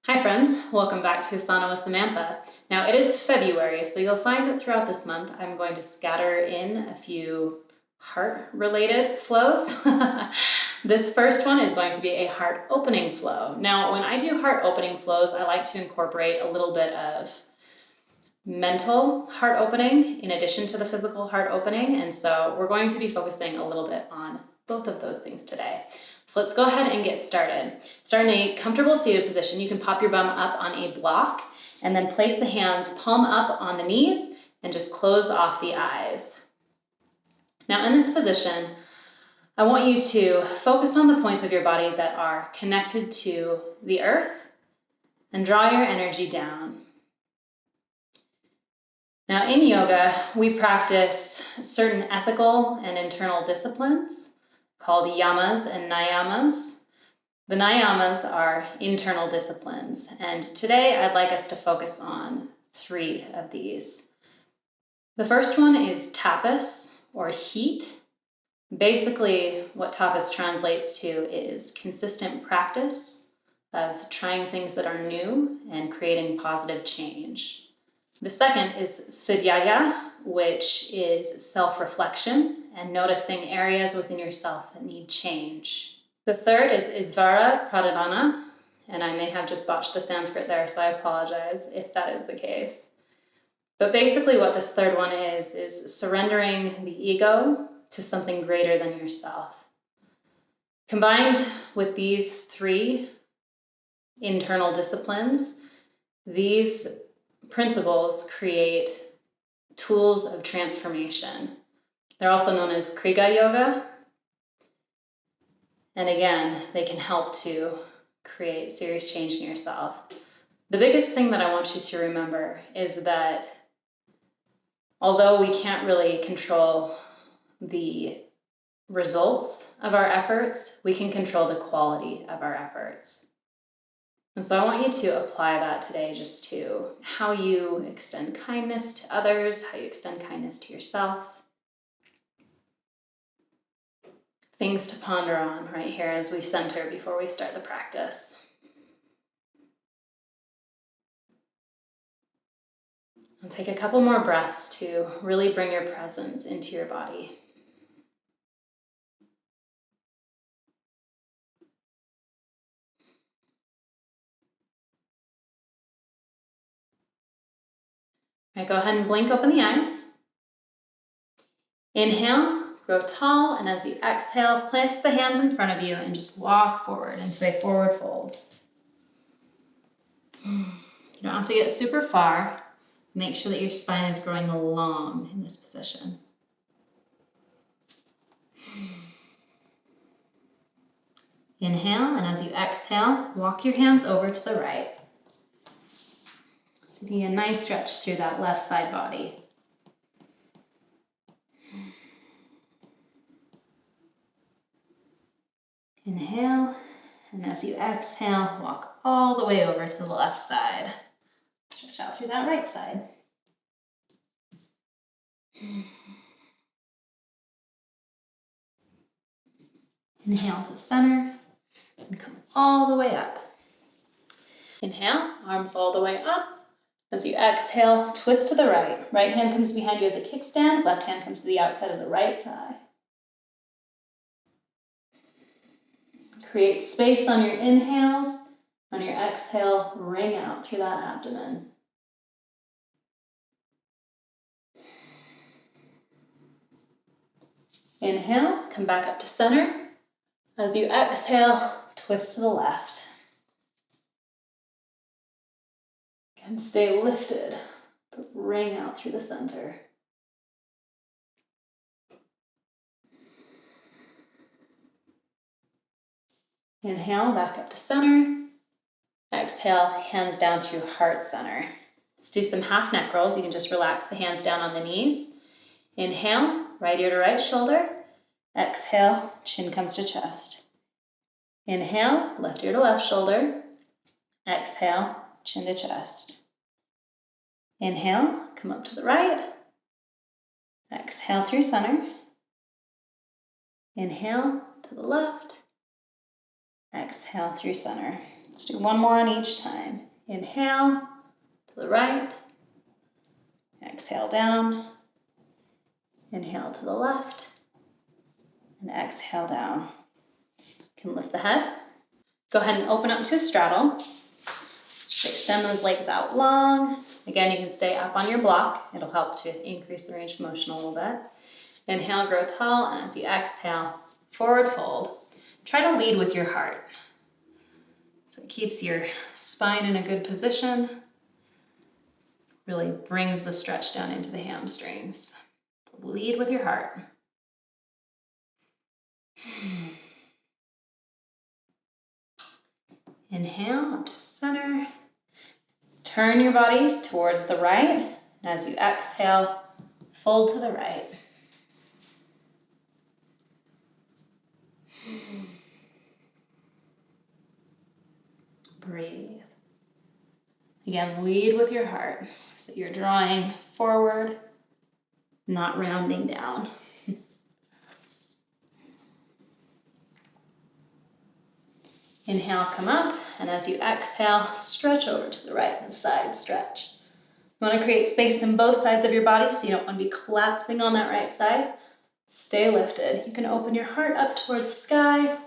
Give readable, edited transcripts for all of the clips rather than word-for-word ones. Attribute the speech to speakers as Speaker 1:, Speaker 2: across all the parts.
Speaker 1: Hi friends, welcome back to Asana with Samantha. Now it is February, so you'll find that throughout this month I'm going to scatter in a few heart-related flows. This first one is going to be a heart opening flow. Now when I do heart opening flows, I like to incorporate a little bit of mental heart opening in addition to the physical heart opening, and so we're going to be focusing a little bit on both of those things today. So let's go ahead and get started. Start in a comfortable seated position. You can pop your bum up on a block and then place the hands palm up on the knees and just close off the eyes. Now in this position, I want you to focus on the points of your body that are connected to the earth and draw your energy down. Now in yoga, we practice certain ethical and internal disciplines called yamas and niyamas. The niyamas are internal disciplines, and today I'd like us to focus on 3 of these. The first one is tapas, or heat. Basically, what tapas translates to is consistent practice of trying things that are new and creating positive change. The second is svadhyaya, which is self-reflection and noticing areas within yourself that need change. The third is Isvara Pradhana, and I may have just botched the Sanskrit there, so I apologize if that is the case. But basically what this third one is surrendering the ego to something greater than yourself. Combined with these 3 internal disciplines, these principles create tools of transformation. They're also known as Kriya Yoga. And again, they can help to create serious change in yourself. The biggest thing that I want you to remember is that although we can't really control the results of our efforts, we can control the quality of our efforts. And so I want you to apply that today just to how you extend kindness to others, how you extend kindness to yourself. Things to ponder on right here as we center before we start the practice. And take a couple more breaths to really bring your presence into your body. All right, go ahead and blink open the eyes. Inhale, grow tall, and as you exhale, place the hands in front of you and just walk forward into a forward fold. You don't have to get super far. Make sure that your spine is growing long in this position. Inhale, and as you exhale, walk your hands over to the right. So be a nice stretch through that left side body. Inhale, and as you exhale, walk all the way over to the left side. Stretch out through that right side. Inhale to center and come all the way up. Inhale, arms all the way up. As you exhale, twist to the right. Right hand comes behind you as a kickstand, left hand comes to the outside of the right thigh. Create space on your inhales. On your exhale, ring out through that abdomen. Inhale, come back up to center. As you exhale, twist to the left. And stay lifted, but ring out through the center. Inhale, back up to center. Exhale, hands down through heart center. Let's do some half neck rolls. You can just relax the hands down on the knees. Inhale, right ear to right shoulder. Exhale, chin comes to chest. Inhale, left ear to left shoulder. Exhale, chin to chest. Inhale, come up to the right. Exhale through center. Inhale to the left. Exhale through center. Let's do one more on each time. Inhale to the right. Exhale down. Inhale to the left. And exhale down. You can lift the head. Go ahead and open up to a straddle. Just extend those legs out long. Again, you can stay up on your block. It'll help to increase the range of motion a little bit. Inhale, grow tall, and as you exhale, forward fold. Try to lead with your heart. So it keeps your spine in a good position. Really brings the stretch down into the hamstrings. Lead with your heart. Inhale up to center. Turn your body towards the right. And as you exhale, fold to the right. Breathe. Again, lead with your heart. So you're drawing forward, not rounding down. Inhale, come up, and as you exhale, stretch over to the right and side stretch. You want to create space in both sides of your body, so you don't want to be collapsing on that right side. Stay lifted. You can open your heart up towards the sky.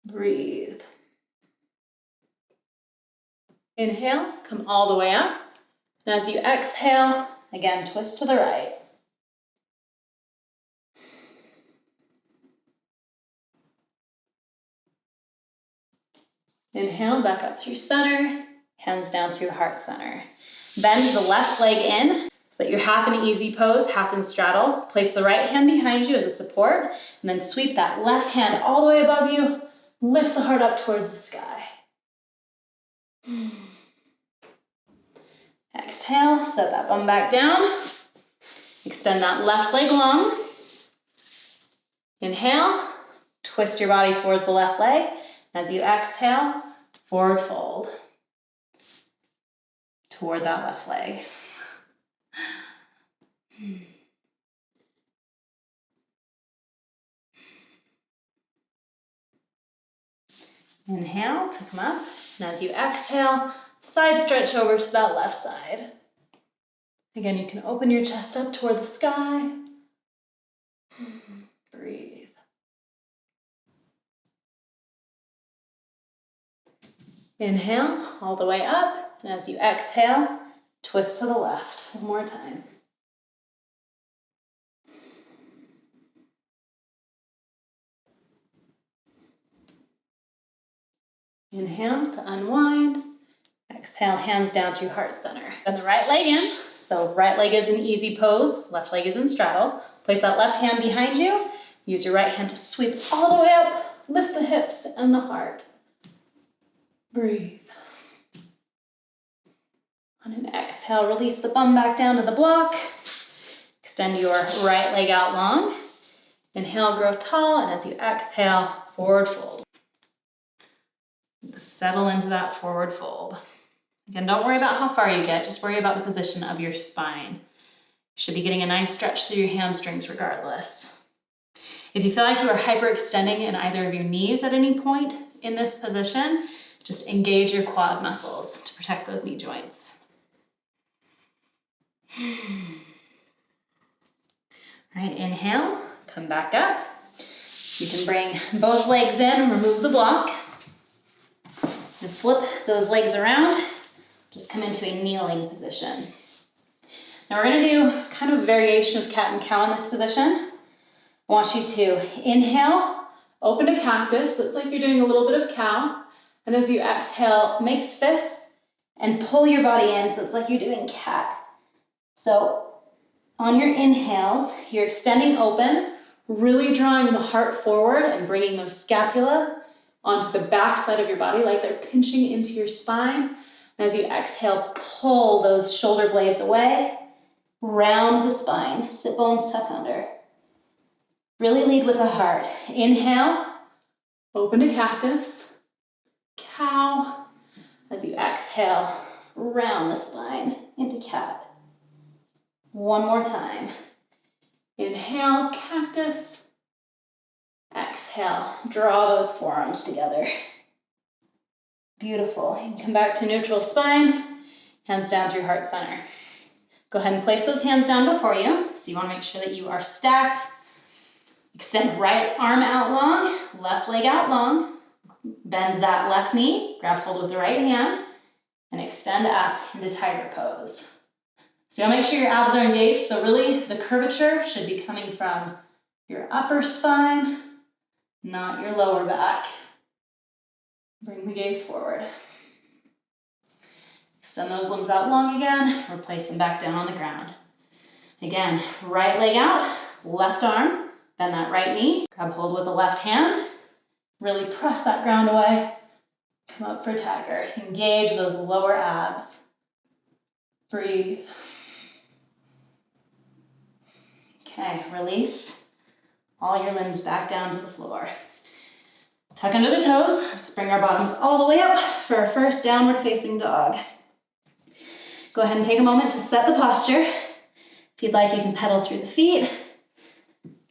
Speaker 1: Breathe. Inhale, come all the way up. And as you exhale, again, twist to the right. Inhale, back up through center, hands down through heart center. Bend the left leg in so that you're half in easy pose, half in straddle. Place the right hand behind you as a support, and then sweep that left hand all the way above you. Lift the heart up towards the sky. Exhale, set that bum back down. Extend that left leg long. Inhale, twist your body towards the left leg. As you exhale, forward fold toward that left leg. Inhale to come up, and as you exhale, side stretch over to that left side. Again, you can open your chest up toward the sky. Breathe. Inhale all the way up, and as you exhale, twist to the left. One more time. Inhale to unwind. Exhale, hands down through heart center. Bend the right leg in. So right leg is in easy pose, left leg is in straddle. Place that left hand behind you. Use your right hand to sweep all the way up. Lift the hips and the heart. Breathe. On an exhale, release the bum back down to the block. Extend your right leg out long. Inhale, grow tall, and as you exhale, forward fold. Settle into that forward fold. Again, don't worry about how far you get, just worry about the position of your spine. You should be getting a nice stretch through your hamstrings regardless. If you feel like you are hyperextending in either of your knees at any point in this position, just engage your quad muscles to protect those knee joints. All right, inhale, come back up. You can bring both legs in, remove the block, and flip those legs around. Just come into a kneeling position. Now we're gonna do kind of a variation of cat and cow in this position. I want you to inhale, open to cactus. So it's like you're doing a little bit of cow. And as you exhale, make fists and pull your body in. So it's like you're doing cat. So on your inhales, you're extending open, really drawing the heart forward and bringing those scapula onto the back side of your body like they're pinching into your spine. And as you exhale, pull those shoulder blades away, round the spine, sit bones tuck under. Really lead with the heart. Inhale, open to cactus, cow. As you exhale, round the spine into cat. One more time. Inhale, cactus. Exhale, draw those forearms together. Beautiful. You can come back to neutral spine, hands down through heart center. Go ahead and place those hands down before you. So you want to make sure that you are stacked. Extend right arm out long, left leg out long. Bend that left knee, grab hold with the right hand, and extend up into tiger pose. So you want to make sure your abs are engaged. So really the curvature should be coming from your upper spine, not your lower back. Bring the gaze forward. Extend those limbs out long again, or place them back down on the ground. Again, right leg out, left arm, bend that right knee, grab hold with the left hand, really press that ground away, come up for tiger. Engage those lower abs. Breathe. Okay, release all your limbs back down to the floor. Tuck under the toes. Let's bring our bottoms all the way up for our first downward facing dog. Go ahead and take a moment to set the posture. If you'd like, you can pedal through the feet.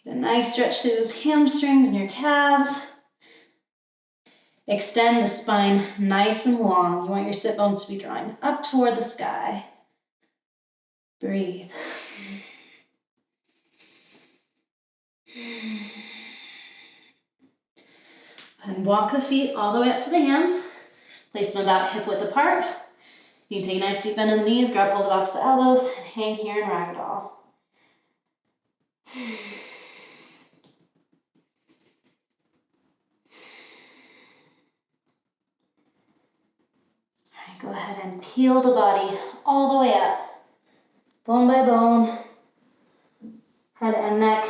Speaker 1: Get a nice stretch through those hamstrings and your calves. Extend the spine nice and long. You want your sit bones to be drawing up toward the sky. Breathe. And walk the feet all the way up to the hands. Place them about hip width apart. You can take a nice deep bend in the knees, grab hold of opposite elbows, and hang here in ragdoll. Alright, go ahead and peel the body all the way up. Bone by bone. Head and neck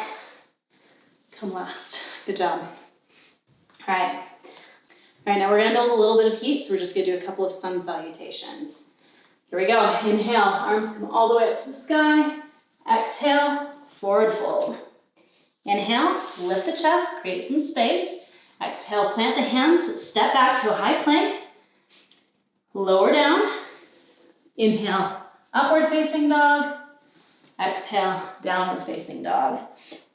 Speaker 1: come last. Good job. All right, now we're gonna build a little bit of heat, so we're just gonna do a couple of sun salutations. Here we go. Inhale, arms come all the way up to the sky. Exhale, forward fold. Inhale, lift the chest, create some space. Exhale, plant the hands, step back to a high plank. Lower down. Inhale, upward facing dog. Exhale, downward facing dog.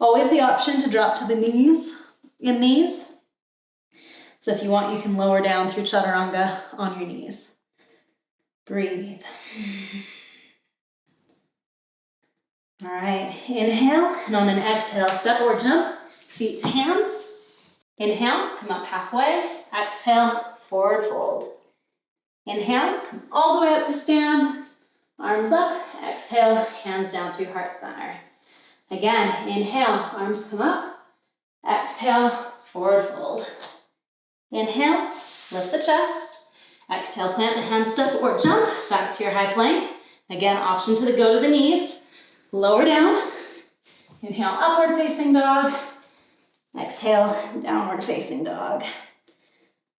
Speaker 1: Always the option to drop to the knees in these. So if you want, you can lower down through chaturanga on your knees. Breathe. All right, inhale, and on an exhale, step or jump, feet to hands. Inhale, come up halfway. Exhale, forward fold. Inhale, come all the way up to stand. Arms up, exhale, hands down through heart center. Again, inhale, arms come up. Exhale, forward fold. Inhale, lift the chest. Exhale, plant the hand, step or jump back to your high plank. Again, option to go to the knees. Lower down. Inhale, upward facing dog. Exhale, downward facing dog.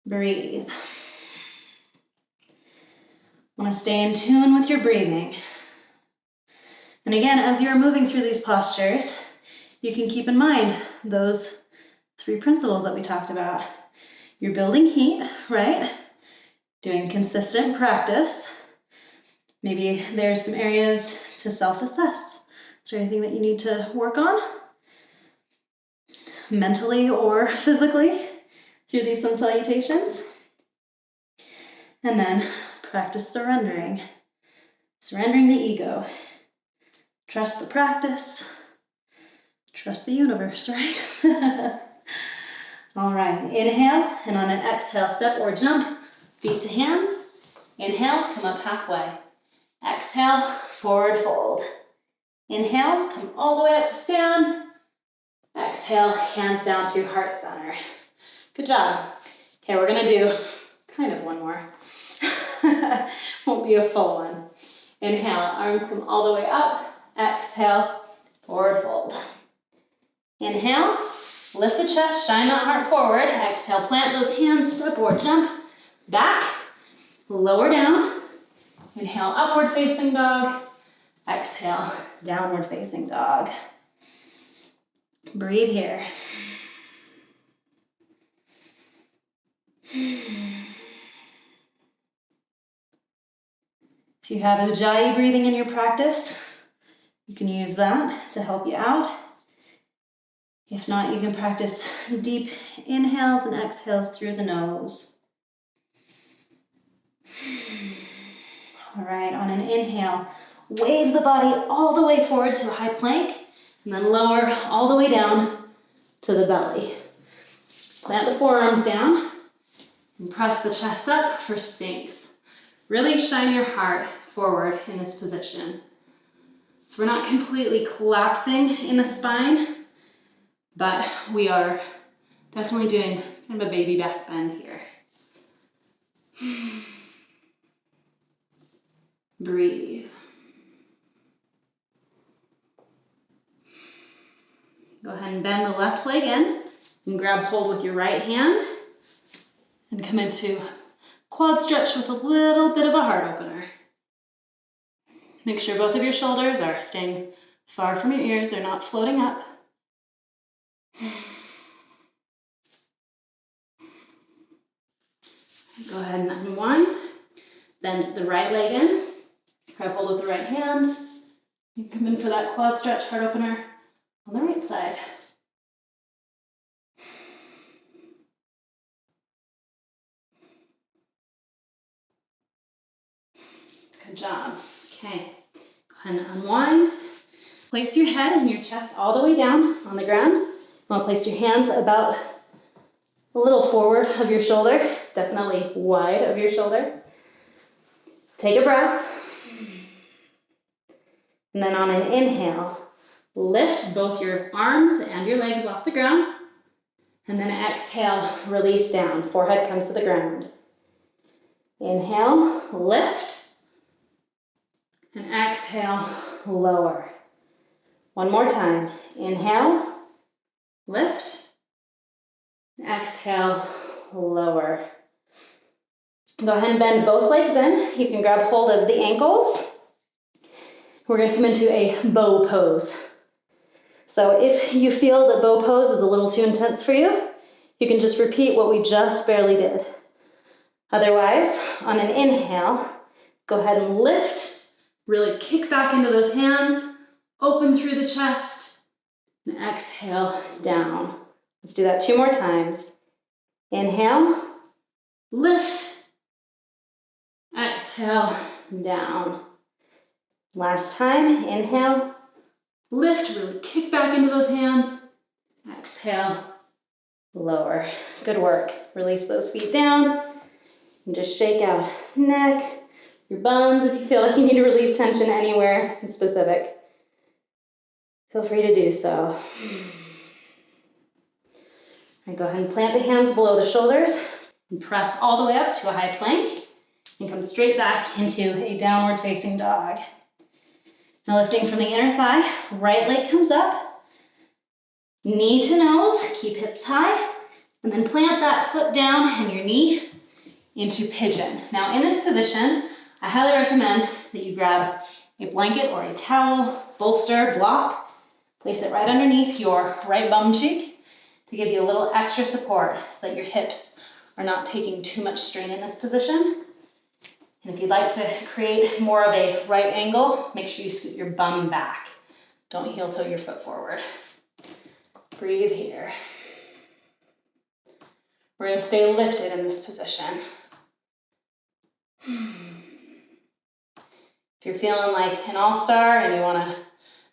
Speaker 1: Breathe. Want to stay in tune with your breathing. And again, as you're moving through these postures, you can keep in mind those 3 principles that we talked about. You're building heat, right? Doing consistent practice. Maybe there's some areas to self-assess. Is there anything that you need to work on? Mentally or physically through these sun salutations. And then practice surrendering. Surrendering the ego. Trust the practice. Trust the universe, right? All right, inhale, and on an exhale, step or jump, feet to hands. Inhale, come up halfway. Exhale, forward fold. Inhale, come all the way up to stand. Exhale, hands down through heart center. Good job. Okay, we're gonna do kind of one more. Won't be a full one. Inhale, arms come all the way up. Exhale, forward fold. Inhale, lift the chest, shine that heart forward. Exhale, plant those hands, step or jump back. Lower down. Inhale, upward facing dog. Exhale, downward facing dog. Breathe here. If you have Ujjayi breathing in your practice, you can use that to help you out. If not, you can practice deep inhales and exhales through the nose. All right, on an inhale, wave the body all the way forward to a high plank, and then lower all the way down to the belly. Plant the forearms down, and press the chest up for Sphinx. Really shine your heart forward in this position. So we're not completely collapsing in the spine, but we are definitely doing kind of a baby back bend here. Breathe. Go ahead and bend the left leg in and grab hold with your right hand and come into quad stretch with a little bit of a heart opener. Make sure both of your shoulders are staying far from your ears, they're not floating up. Go ahead and unwind. Bend the right leg in, grab hold with the right hand, and come in for that quad stretch heart opener on the right side. Good job. Okay, go ahead and unwind. Place your head and your chest all the way down on the ground. You want to place your hands about a little forward of your shoulder, definitely wide of your shoulder. Take a breath. And then on an inhale, lift both your arms and your legs off the ground. And then exhale, release down. Forehead comes to the ground. Inhale, lift. And exhale, lower. One more time. Inhale, lift. Exhale, lower. Go ahead and bend both legs in. You can grab hold of the ankles. We're going to come into a bow pose. So if you feel that bow pose is a little too intense for you, you can just repeat what we just barely did. Otherwise, on an inhale, go ahead and lift, really kick back into those hands, open through the chest, and exhale down. Let's do that 2 more times. Inhale, lift, exhale, down. Last time, inhale, lift, really kick back into those hands, exhale, lower. Good work. Release those feet down and just shake out neck, your buns if you feel like you need to relieve tension anywhere in specific. Feel free to do so. All right, go ahead and plant the hands below the shoulders and press all the way up to a high plank and come straight back into a downward facing dog. Now lifting from the inner thigh, right leg comes up, knee to nose, keep hips high, and then plant that foot down and your knee into pigeon. Now in this position, I highly recommend that you grab a blanket or a towel, bolster, block, place it right underneath your right bum cheek to give you a little extra support so that your hips are not taking too much strain in this position. And if you'd like to create more of a right angle, make sure you scoot your bum back. Don't heel toe your foot forward. Breathe here. We're going to stay lifted in this position. If you're feeling like an all-star and you want to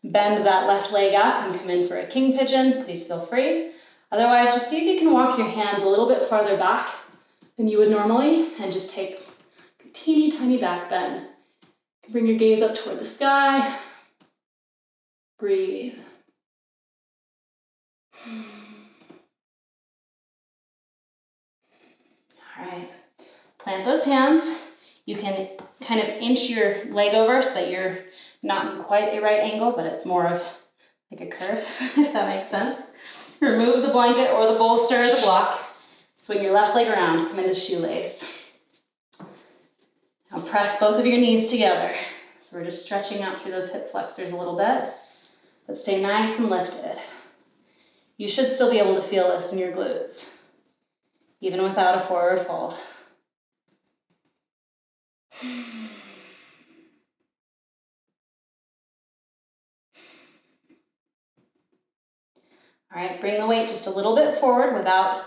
Speaker 1: bend that left leg up and come in for a king pigeon, please feel free. Otherwise, just see if you can walk your hands a little bit farther back than you would normally and just take a teeny tiny back bend. Bring your gaze up toward the sky. Breathe. All right, plant those hands. You can kind of inch your leg over so that you're not in quite a right angle, but it's more of like a curve, if that makes sense. Remove the blanket or the bolster or the block. Swing your left leg around, come into shoelace. Now press both of your knees together. So we're just stretching out through those hip flexors a little bit, but stay nice and lifted. You should still be able to feel this in your glutes, even without a forward fold. All right, bring the weight just a little bit forward without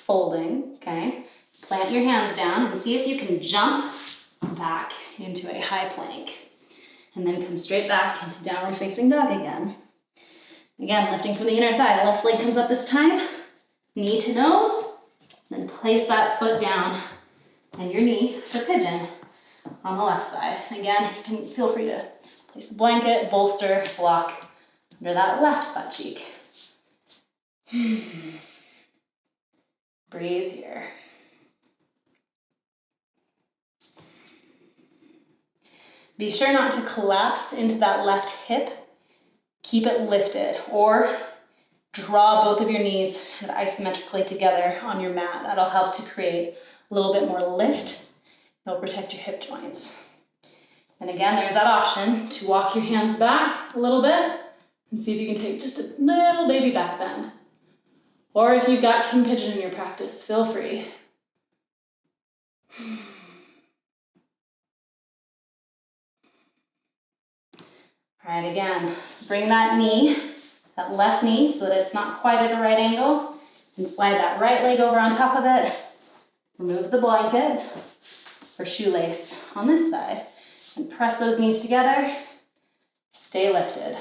Speaker 1: folding, okay? Plant your hands down and see if you can jump back into a high plank. And then come straight back into downward facing dog again. Again, lifting from the inner thigh. Left leg comes up this time. Knee to nose. Then place that foot down and your knee for pigeon on the left side. Again, you can feel free to place a blanket, bolster, block under that left butt cheek. Breathe here. Be sure not to collapse into that left hip. Keep it lifted, or draw both of your knees kind of isometrically together on your mat. That'll help to create a little bit more lift. It'll protect your hip joints. And again, there's that option to walk your hands back a little bit and see if you can take just a little baby back bend. Or if you've got King Pigeon in your practice, feel free. All right, again, bring that knee, that left knee, so that it's not quite at a right angle, and slide that right leg over on top of it. Remove the blanket or shoelace on this side, and press those knees together. Stay lifted.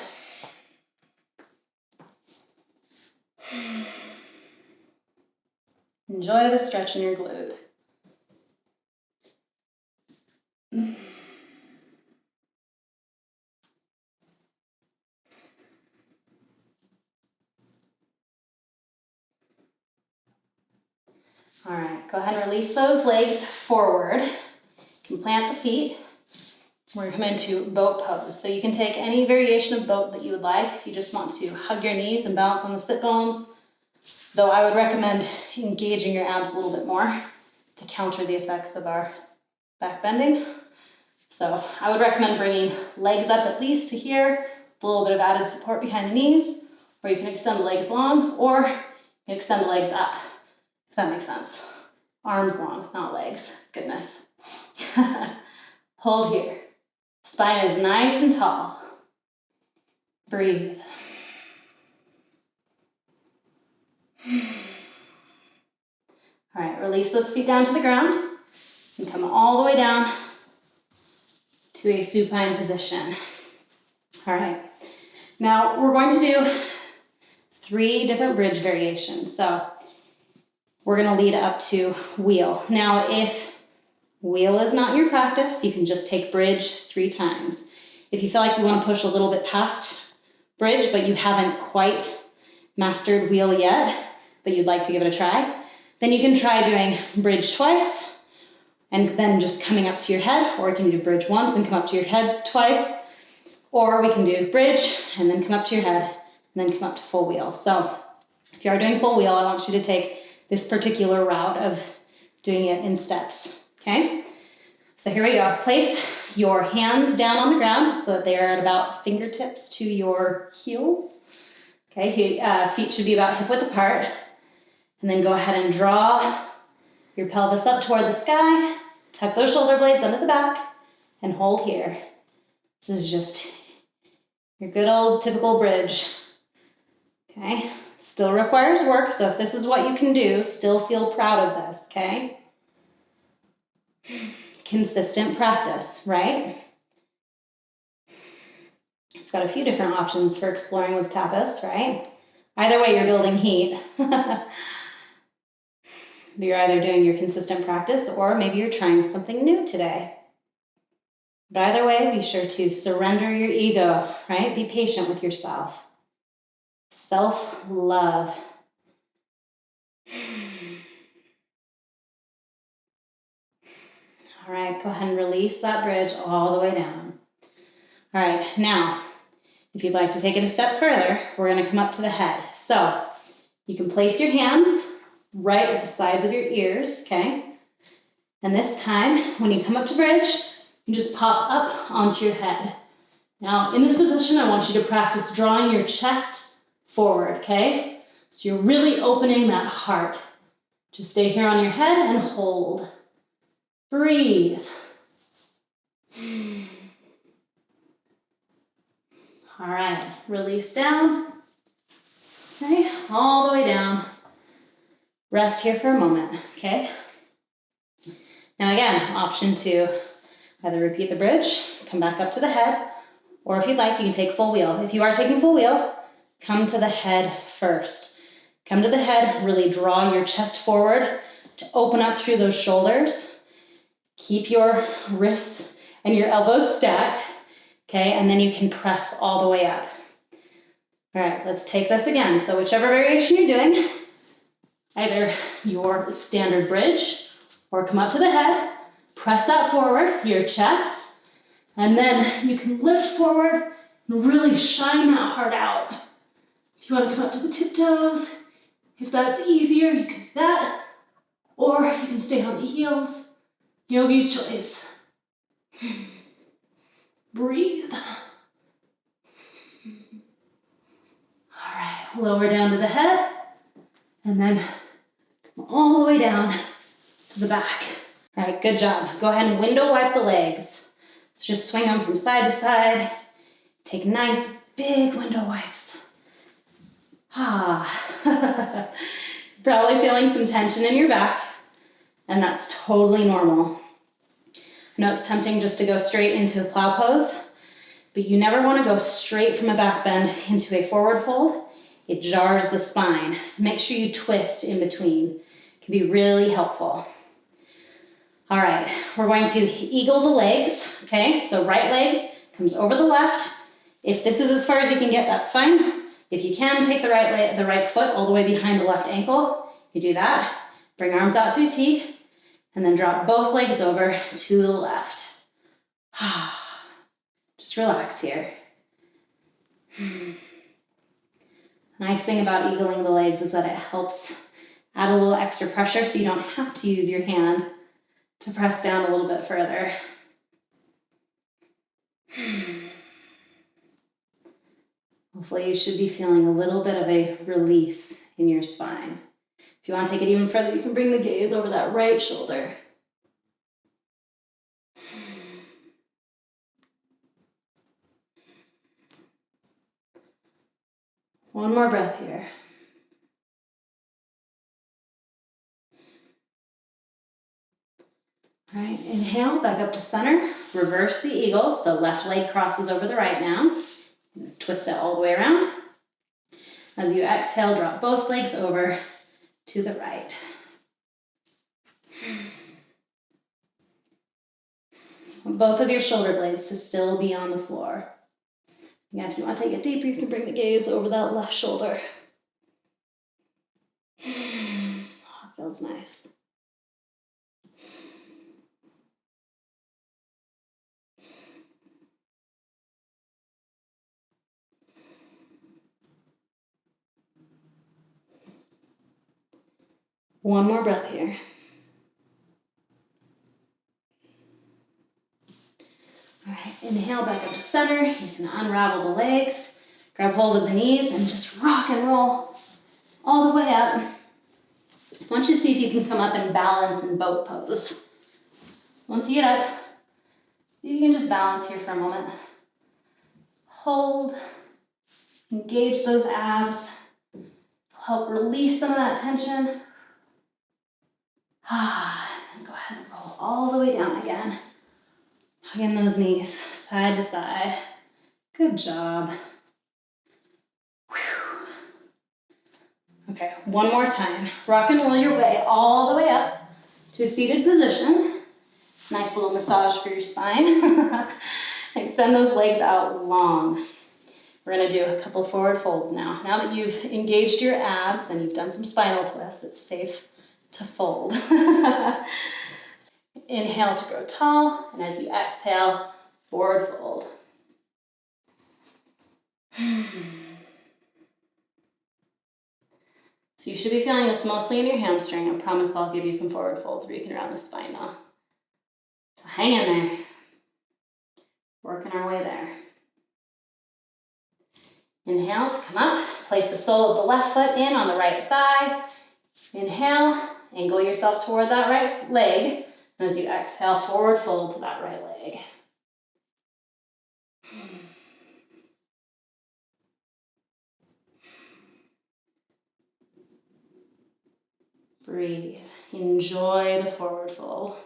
Speaker 1: Enjoy the stretch in your glute. All right, go ahead and release those legs forward. You can plant the feet. We're going to come into boat pose. So you can take any variation of boat that you would like. If you just want to hug your knees and balance on the sit bones, though I would recommend engaging your abs a little bit more to counter the effects of our back bending. So I would recommend bringing legs up at least to here, with a little bit of added support behind the knees, or you can extend the legs long, or you can extend the legs up, if that makes sense. Arms long, not legs. Goodness. Hold here. Spine is nice and tall. Breathe. All right, release those feet down to the ground and come all the way down to a supine position. All right, now we're going to do 3 different bridge variations. So we're going to lead up to wheel. Now, if wheel is not your practice, you can just take bridge 3 times. If you feel like you want to push a little bit past bridge, but you haven't quite mastered wheel yet, but you'd like to give it a try, then you can try doing bridge twice and then just coming up to your head, or you can do bridge once and come up to your head twice, or we can do bridge and then come up to your head and then come up to full wheel. So if you are doing full wheel, I want you to take this particular route of doing it in steps, okay? So here we go. Place your hands down on the ground so that they are at about fingertips to your heels. Okay, feet should be about hip width apart. And then go ahead and draw your pelvis up toward the sky. Tuck those shoulder blades under the back and hold here. This is just your good old typical bridge. Okay, still requires work, so if this is what you can do, still feel proud of this, okay? Consistent practice, right? It's got a few different options for exploring with tapas, right? Either way, you're building heat. You're either doing your consistent practice or maybe you're trying something new today. But either way, be sure to surrender your ego, right? Be patient with yourself. Self-love. All right, go ahead and release that bridge all the way down. All right, now, if you'd like to take it a step further, we're going to come up to the head. So you can place your hands right at the sides of your ears, okay? And this time, when you come up to bridge, you just pop up onto your head. Now, in this position, I want you to practice drawing your chest forward, okay? So you're really opening that heart. Just stay here on your head and hold. Breathe. All right, release down. Okay, all the way down. Rest here for a moment, okay? Now again, option two, either repeat the bridge, come back up to the head, or if you'd like, you can take full wheel. If you are taking full wheel, come to the head first. Come to the head, really draw your chest forward to open up through those shoulders. Keep your wrists and your elbows stacked, okay? And then you can press all the way up. All right, let's take this again. So whichever variation you're doing, either your standard bridge or come up to the head, press that forward, your chest, and then you can lift forward and really shine that heart out. If you want to come up to the tiptoes, if that's easier, you can do that, or you can stay on the heels. Yogi's choice. Breathe. All right, lower down to the head, and then come all the way down to the back. All right, good job. Go ahead and window wipe the legs. So just swing them from side to side. Take nice big window wipes. Ah, probably feeling some tension in your back, and that's totally normal. I know it's tempting just to go straight into a plow pose, but you never want to go straight from a back bend into a forward fold. It jars the spine, so make sure you twist in between. It can be really helpful. All right, we're going to eagle the legs, okay? So right leg comes over the left. If this is as far as you can get, that's fine. If you can, take the right foot all the way behind the left ankle. You do that. Bring arms out to a T, and then drop both legs over to the left. Just relax here. Nice thing about eagling the legs is that it helps add a little extra pressure so you don't have to use your hand to press down a little bit further. Hopefully you should be feeling a little bit of a release in your spine. If you want to take it even further, you can bring the gaze over that right shoulder. One more breath here. All right, inhale, back up to center. Reverse the eagle, so left leg crosses over the right now. Twist it all the way around. As you exhale, drop both legs over to the right. Both of your shoulder blades to still be on the floor. Again, if you want to take it deeper, you can bring the gaze over that left shoulder. Oh, it feels nice. One more breath here. All right, inhale back up to center. You can unravel the legs, grab hold of the knees, and just rock and roll all the way up. I want you to see if you can come up and balance in boat pose. So once you get up, see if you can just balance here for a moment. Hold, engage those abs, help release some of that tension. And go ahead and roll all the way down again. Hugging those knees side to side. Good job. Whew. Okay, one more time. Rock and roll your way all the way up to a seated position. Nice little massage for your spine. Extend those legs out long. We're gonna do a couple forward folds now. Now that you've engaged your abs and you've done some spinal twists, it's safe to fold. Inhale to grow tall, and as you exhale, forward fold. So you should be feeling this mostly in your hamstring. I promise I'll give you some forward folds where you can round the spine now. So hang in there. Working our way there. Inhale to come up. Place the sole of the left foot in on the right thigh. Inhale, angle yourself toward that right leg. And as you exhale, forward fold to that right leg. Breathe. Enjoy the forward fold.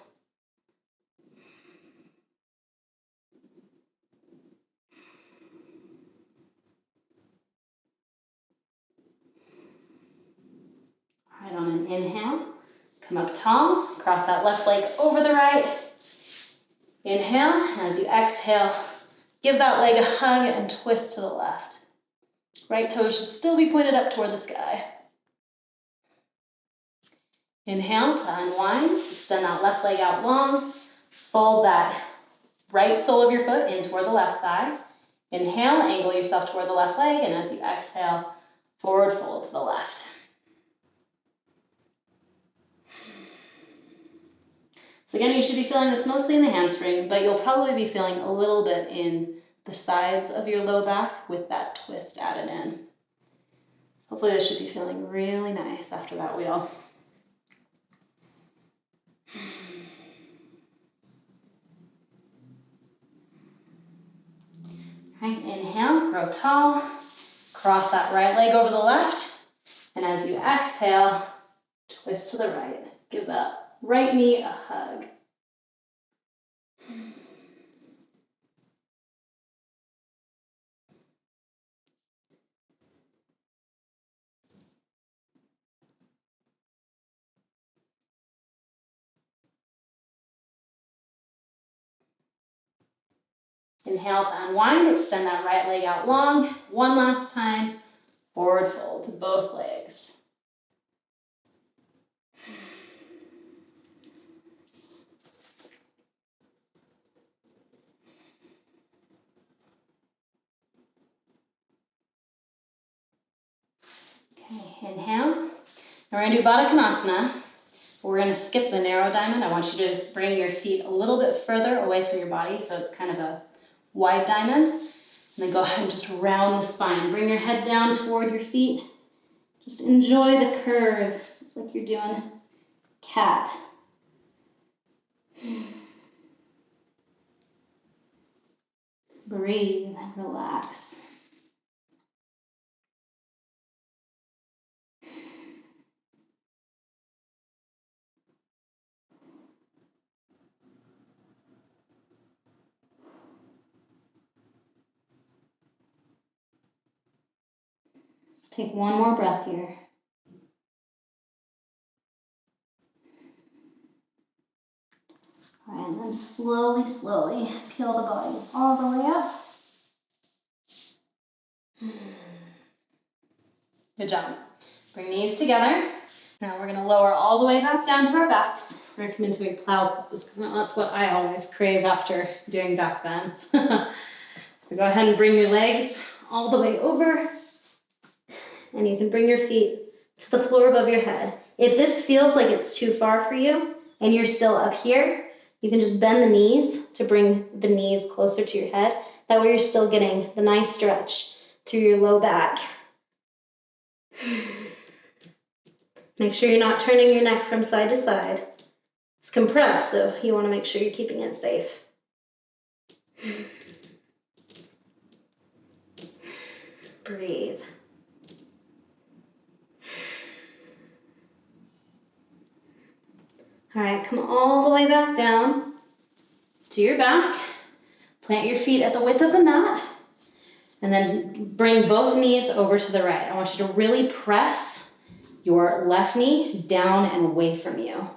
Speaker 1: Right, on an inhale, come up tall, cross that left leg over the right. Inhale, and as you exhale, give that leg a hug and twist to the left. Right toes should still be pointed up toward the sky. Inhale to unwind, extend that left leg out long, fold that right sole of your foot in toward the left thigh. Inhale, angle yourself toward the left leg, and as you exhale, forward fold to the left. So again, you should be feeling this mostly in the hamstring, but you'll probably be feeling a little bit in the sides of your low back with that twist added in. So hopefully this should be feeling really nice after that wheel. Right, inhale, grow tall, cross that right leg over the left, and as you exhale, twist to the right. Give that right knee a hug. Inhale to unwind, extend that right leg out long. One last time, forward fold to both legs. Okay, inhale. Now we're going to do Baddha Konasana. We're going to skip the narrow diamond. I want you to just bring your feet a little bit further away from your body so it's kind of a wide diamond. And then go ahead and just round the spine. Bring your head down toward your feet. Just enjoy the curve. It's like you're doing cat. Breathe and relax. Let's take one more breath here. All right, and then slowly, slowly peel the body all the way up. Good job. Bring knees together. Now we're going to lower all the way back down to our backs. We're going to come into a plow pose because that's what I always crave after doing back bends. So go ahead and bring your legs all the way over. And you can bring your feet to the floor above your head. If this feels like it's too far for you and you're still up here, you can just bend the knees to bring the knees closer to your head. That way you're still getting the nice stretch through your low back. Make sure you're not turning your neck from side to side. It's compressed, so you want to make sure you're keeping it safe. Breathe. All right, come all the way back down to your back. Plant your feet at the width of the mat. And then bring both knees over to the right. I want you to really press your left knee down and away from you.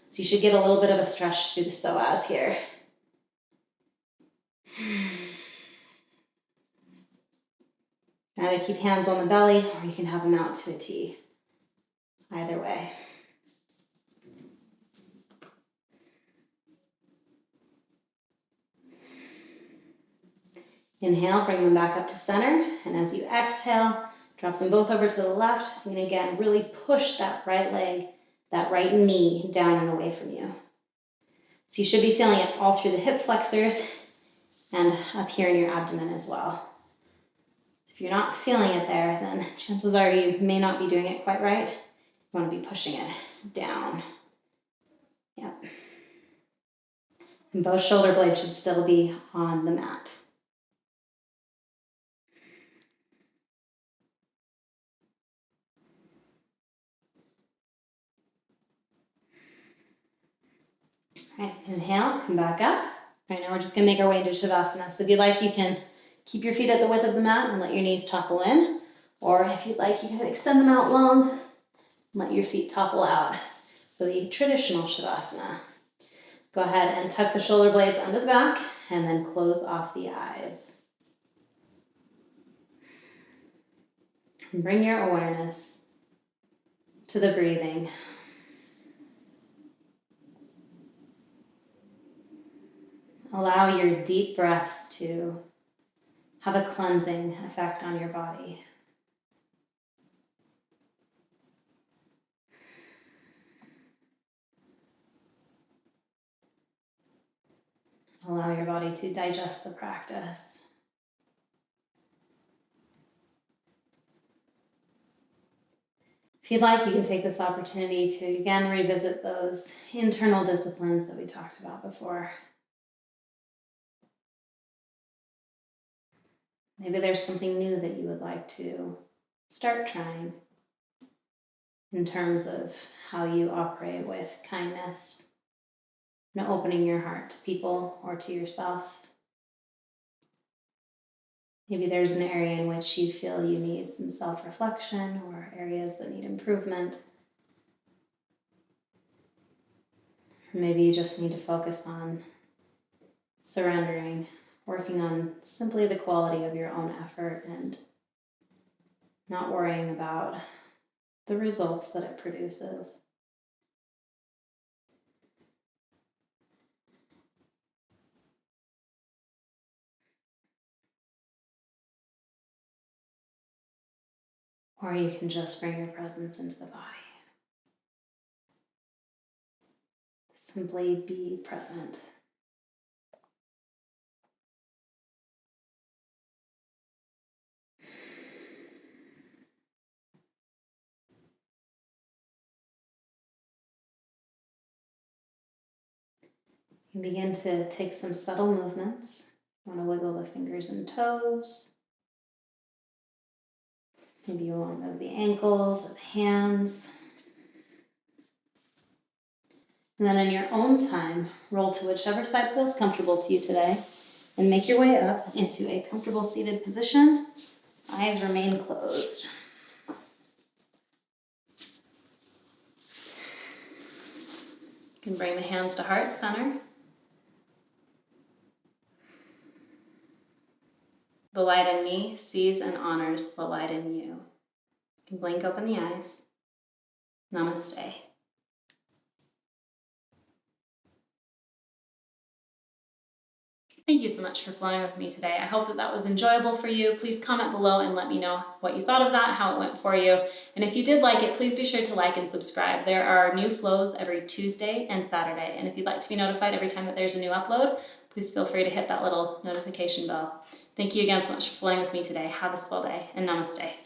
Speaker 1: So you should get a little bit of a stretch through the psoas here. Either keep hands on the belly or you can have them out to a T. Either way. Inhale, bring them back up to center. And as you exhale, drop them both over to the left. And again, really push that right leg, that right knee down and away from you. So you should be feeling it all through the hip flexors and up here in your abdomen as well. If you're not feeling it there, then chances are you may not be doing it quite right. You want to be pushing it down. Yep. And both shoulder blades should still be on the mat. All right, inhale, come back up. All right, now we're just gonna make our way into Shavasana. So if you'd like, you can keep your feet at the width of the mat and let your knees topple in. Or if you'd like, you can extend them out long Let your feet topple out for the traditional Shavasana. Go ahead and tuck the shoulder blades under the back and then close off the eyes. And bring your awareness to the breathing. Allow your deep breaths to have a cleansing effect on your body. Allow your body to digest the practice. If you'd like, you can take this opportunity to again revisit those internal disciplines that we talked about before. Maybe there's something new that you would like to start trying in terms of how you operate with kindness and opening your heart to people or to yourself. Maybe there's an area in which you feel you need some self-reflection or areas that need improvement. Or maybe you just need to focus on surrendering, working on simply the quality of your own effort and not worrying about the results that it produces. Or you can just bring your presence into the body. Simply be present. You begin to take some subtle movements. You want to wiggle the fingers and toes. Maybe you want to move the ankles or the hands. And then in your own time, roll to whichever side feels comfortable to you today and make your way up into a comfortable seated position. Eyes remain closed. You can bring the hands to heart center. The light in me sees and honors the light in you. You can blink open the eyes. Namaste. Thank you so much for flowing with me today. I hope that was enjoyable for you. Please comment below and let me know what you thought of that, how it went for you. And if you did like it, please be sure to like and subscribe. There are new flows every Tuesday and Saturday. And if you'd like to be notified every time that there's a new upload, please feel free to hit that little notification bell. Thank you again so much for flowing with me today. Have a swell day and namaste.